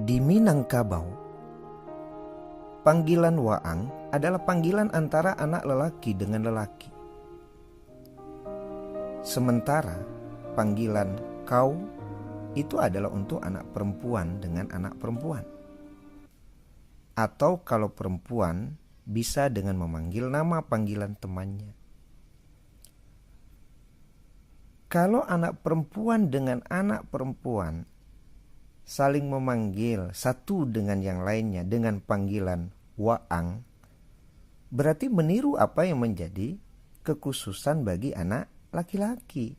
Di Minangkabau, panggilan waang adalah panggilan antara anak lelaki dengan lelaki. Sementara panggilan kau itu adalah untuk anak perempuan dengan anak perempuan. Atau kalau perempuan bisa dengan memanggil nama panggilan temannya. Kalau anak perempuan dengan anak perempuan saling memanggil satu dengan yang lainnya dengan panggilan waang, berarti meniru apa yang menjadi kekhususan bagi anak laki-laki.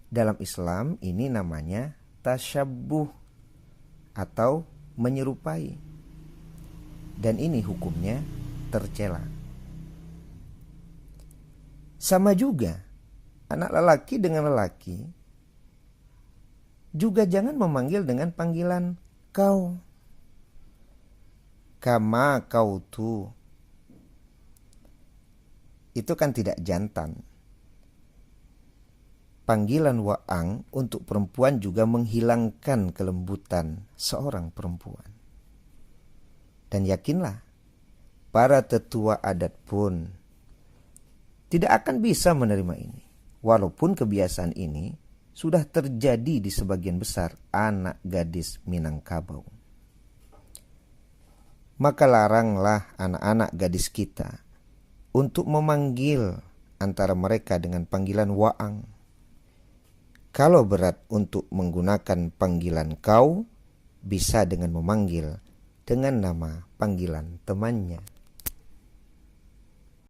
Dalam Islam ini namanya tasyabbuh atau menyerupai. Dan ini hukumnya tercela. Sama juga anak lelaki dengan lelaki juga jangan memanggil dengan panggilan kau. Kama kau tu. Itu kan tidak jantan. Panggilan waang untuk perempuan juga menghilangkan kelembutan seorang perempuan. Dan yakinlah, para tetua adat pun tidak akan bisa menerima ini. Walaupun kebiasaan ini sudah terjadi di sebagian besar anak gadis Minangkabau. Maka laranglah anak-anak gadis kita untuk memanggil antara mereka dengan panggilan waang. Kalau berat untuk menggunakan panggilan kau, bisa dengan memanggil dengan nama panggilan temannya.